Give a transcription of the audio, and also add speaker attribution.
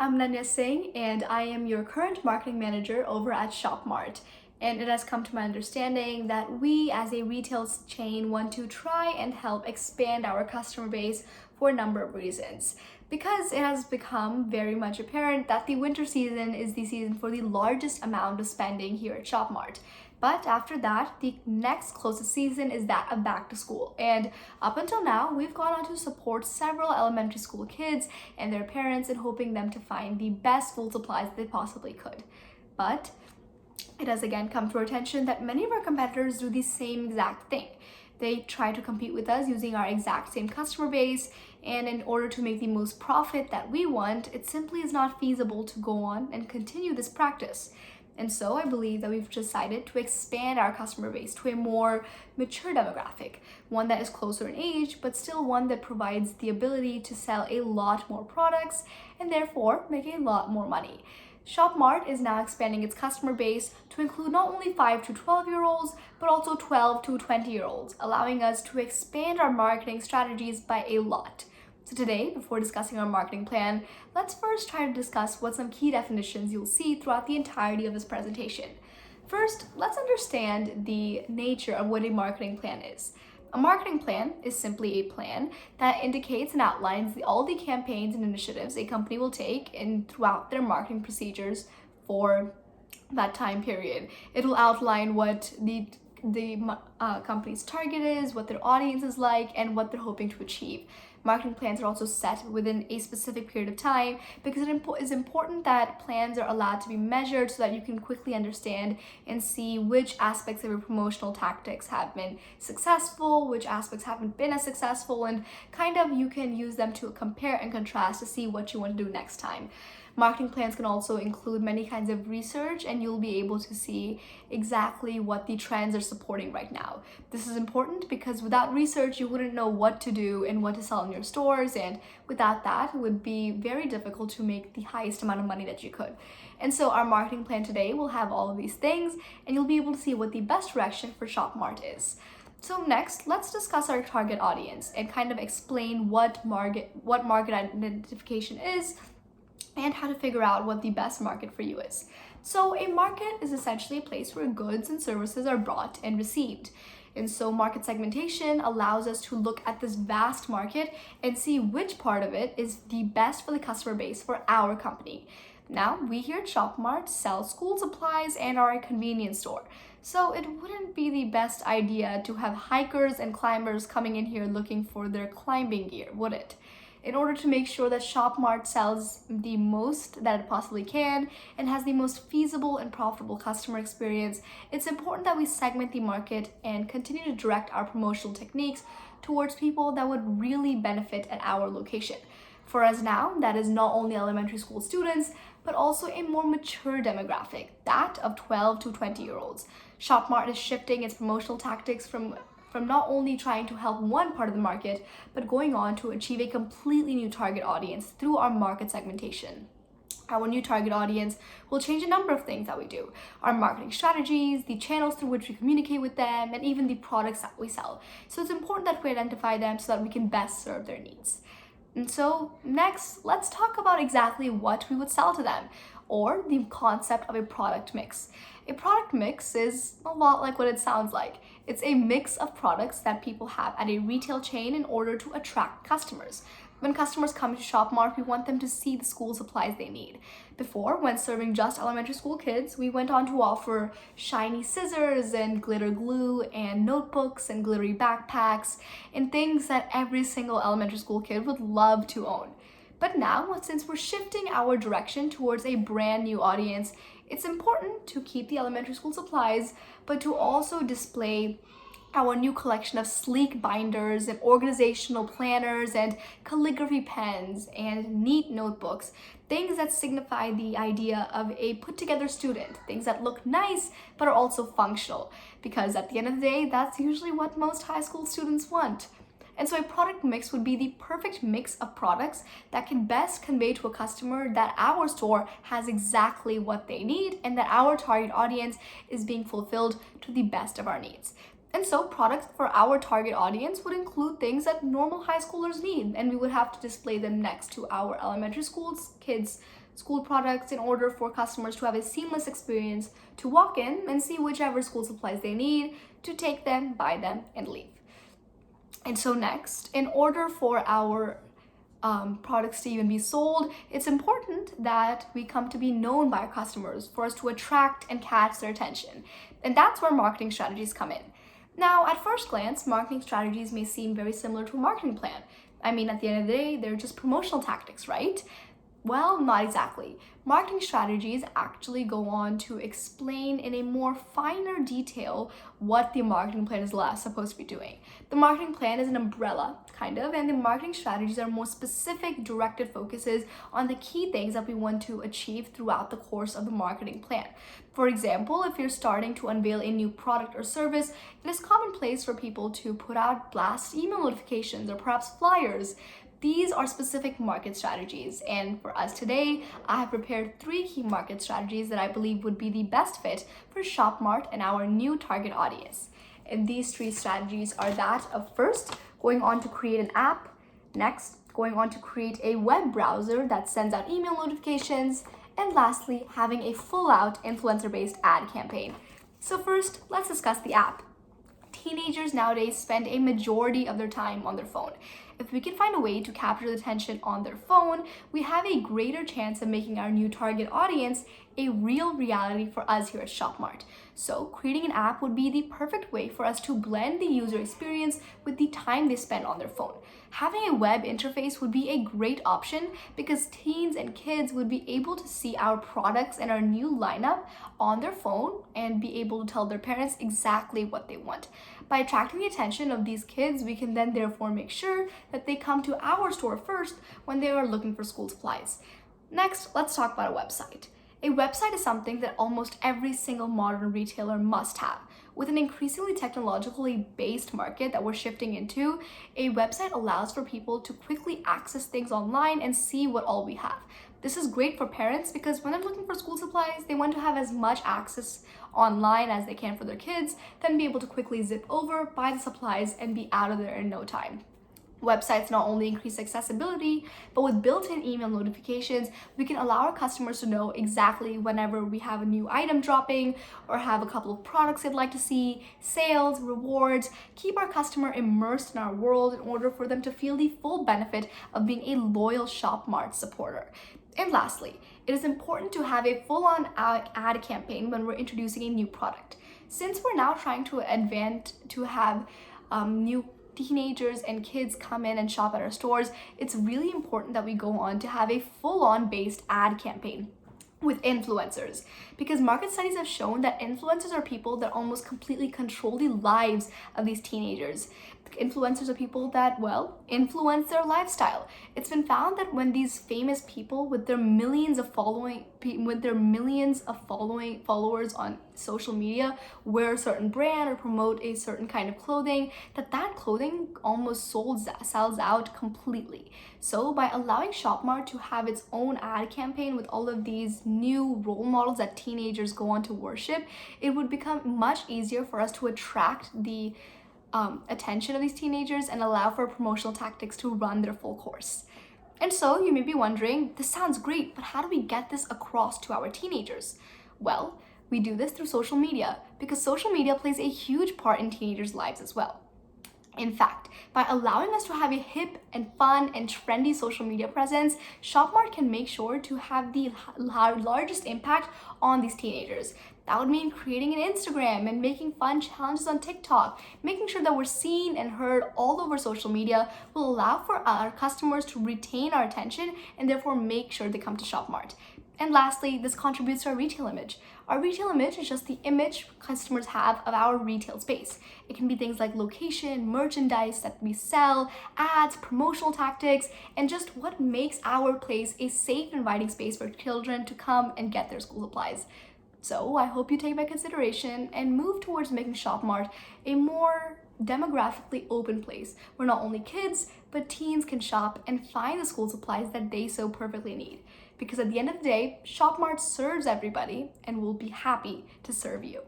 Speaker 1: I'm Ananya Singh, and I am your current marketing manager over at ShopMart. And it has come to my understanding that we, as a retail chain, want to try and help expand our customer base for a number of reasons. Because it has become very much apparent that the winter season is the season for the largest amount of spending here at ShopMart. But after that, the next closest season is that of back to school. And up until now, we've gone on to support several elementary school kids and their parents in hoping them to find the best school supplies they possibly could. But it has again come to our attention that many of our competitors do the same exact thing. They try to compete with us using our exact same customer base, and in order to make the most profit that we want, it simply is not feasible to go on and continue this practice. And so I believe that we've decided to expand our customer base to a more mature demographic, one that is closer in age, but still one that provides the ability to sell a lot more products and therefore make a lot more money. ShopMart is now expanding its customer base to include not only 5 to 12-year-olds, but also 12 to 20-year-olds, allowing us to expand our marketing strategies by a lot. So today, before discussing our marketing plan, let's first try to discuss what some key definitions you'll see throughout the entirety of this presentation. First, let's understand the nature of what a marketing plan is. A marketing plan is simply a plan that indicates and outlines all the campaigns and initiatives a company will take throughout their marketing procedures for that time period. It will outline what the company's target is, what their audience is like, and what they're hoping to achieve. Marketing plans are also set within a specific period of time because it is important that plans are allowed to be measured so that you can quickly understand and see which aspects of your promotional tactics have been successful, which aspects haven't been as successful, and kind of you can use them to compare and contrast to see what you want to do next time. Marketing plans can also include many kinds of research, and you'll be able to see exactly what the trends are supporting right now. This is important because without research, you wouldn't know what to do and what to sell in your stores, and without that, it would be very difficult to make the highest amount of money that you could. And so our marketing plan today will have all of these things, and you'll be able to see what the best direction for ShopMart is. So next, let's discuss our target audience and kind of explain what market identification is and how to figure out what the best market for you is. So a market is essentially a place where goods and services are bought and received. And so market segmentation allows us to look at this vast market and see which part of it is the best for the customer base for our company. Now, we here at ShopMart sell school supplies and are a convenience store. So it wouldn't be the best idea to have hikers and climbers coming in here looking for their climbing gear, would it? In order to make sure that ShopMart sells the most that it possibly can and has the most feasible and profitable customer experience, it's important that we segment the market and continue to direct our promotional techniques towards people that would really benefit at our location. For us now, that is not only elementary school students, but also a more mature demographic, that of 12 to 20-year-olds. ShopMart is shifting its promotional tactics from not only trying to help one part of the market, but going on to achieve a completely new target audience through our market segmentation. Our new target audience will change a number of things that we do. Our marketing strategies, the channels through which we communicate with them, and even the products that we sell. So it's important that we identify them so that we can best serve their needs. And so next, let's talk about exactly what we would sell to them, or the concept of a product mix. A product mix is a lot like what it sounds like. It's a mix of products that people have at a retail chain in order to attract customers. When customers come to ShopMart, we want them to see the school supplies they need. Before, when serving just elementary school kids, we went on to offer shiny scissors and glitter glue and notebooks and glittery backpacks and things that every single elementary school kid would love to own. But now, since we're shifting our direction towards a brand new audience, it's important to keep the elementary school supplies, but to also display our new collection of sleek binders and organizational planners and calligraphy pens and neat notebooks, things that signify the idea of a put-together student, things that look nice but are also functional, because at the end of the day, that's usually what most high school students want. And so a product mix would be the perfect mix of products that can best convey to a customer that our store has exactly what they need and that our target audience is being fulfilled to the best of our needs. And so products for our target audience would include things that normal high schoolers need, and we would have to display them next to our elementary school kids' school products in order for customers to have a seamless experience to walk in and see whichever school supplies they need, to take them, buy them, and leave. And so next, in order for our products to even be sold, it's important that we come to be known by our customers for us to attract and catch their attention. And that's where marketing strategies come in. Now, at first glance, marketing strategies may seem very similar to a marketing plan. I mean, at the end of the day, they're just promotional tactics, right? Well, not exactly. Marketing strategies actually go on to explain in a more finer detail what the marketing plan is supposed to be doing. The marketing plan is an umbrella, kind of, and the marketing strategies are more specific, directed focuses on the key things that we want to achieve throughout the course of the marketing plan. For example, if you're starting to unveil a new product or service, it is commonplace for people to put out blast email notifications or perhaps flyers. These are specific market strategies, and for us today, I have prepared 3 key market strategies that I believe would be the best fit for ShopMart and our new target audience. And these 3 strategies are that of first, going on to create an app, next, going on to create a web browser that sends out email notifications, and lastly, having a full-out influencer-based ad campaign. So first, let's discuss the app. Teenagers nowadays spend a majority of their time on their phone. If we can find a way to capture the attention on their phone, we have a greater chance of making our new target audience a real reality for us here at ShopMart. So creating an app would be the perfect way for us to blend the user experience with the time they spend on their phone. Having a web interface would be a great option because teens and kids would be able to see our products and our new lineup on their phone and be able to tell their parents exactly what they want. By attracting the attention of these kids, we can then therefore make sure that they come to our store first when they are looking for school supplies. Next, let's talk about a website. A website is something that almost every single modern retailer must have. With an increasingly technologically based market that we're shifting into, a website allows for people to quickly access things online and see what all we have. This is great for parents because when they're looking for school supplies, they want to have as much access online as they can for their kids, then be able to quickly zip over, buy the supplies, and be out of there in no time. Websites not only increase accessibility, but with built-in email notifications, we can allow our customers to know exactly whenever we have a new item dropping or have a couple of products they'd like to see, sales, rewards, keep our customer immersed in our world in order for them to feel the full benefit of being a loyal ShopMart supporter. And lastly, it is important to have a full-on ad campaign when we're introducing a new product. Since we're now trying to have new teenagers and kids come in and shop at our stores, it's really important that we go on to have a full-on based ad campaign with influencers, because market studies have shown that influencers are people that almost completely control the lives of these teenagers. Influencers are people that, well, influence their lifestyle. It's been found that when these famous people with their millions of followers on social media wear a certain brand or promote a certain kind of clothing, that clothing almost sells out completely. So by allowing ShopMart to have its own ad campaign with all of these new role models that teenagers go on to worship, it would become much easier for us to attract the attention of these teenagers and allow for promotional tactics to run their full course. And so you may be wondering, this sounds great, but how do we get this across to our teenagers? Well, we do this through social media because social media plays a huge part in teenagers' lives as well. In fact, by allowing us to have a hip and fun and trendy social media presence, ShopMart can make sure to have the largest impact on these teenagers. That would mean creating an Instagram and making fun challenges on TikTok. Making sure that we're seen and heard all over social media will allow for our customers to retain our attention and therefore make sure they come to ShopMart. And lastly, this contributes to our retail image. Our retail image is just the image customers have of our retail space. It can be things like location, merchandise that we sell, ads, promotional tactics, and just what makes our place a safe, inviting space for children to come and get their school supplies. So I hope you take my consideration and move towards making ShopMart a more demographically open place where not only kids, but teens can shop and find the school supplies that they so perfectly need. Because at the end of the day, ShopMart serves everybody and will be happy to serve you.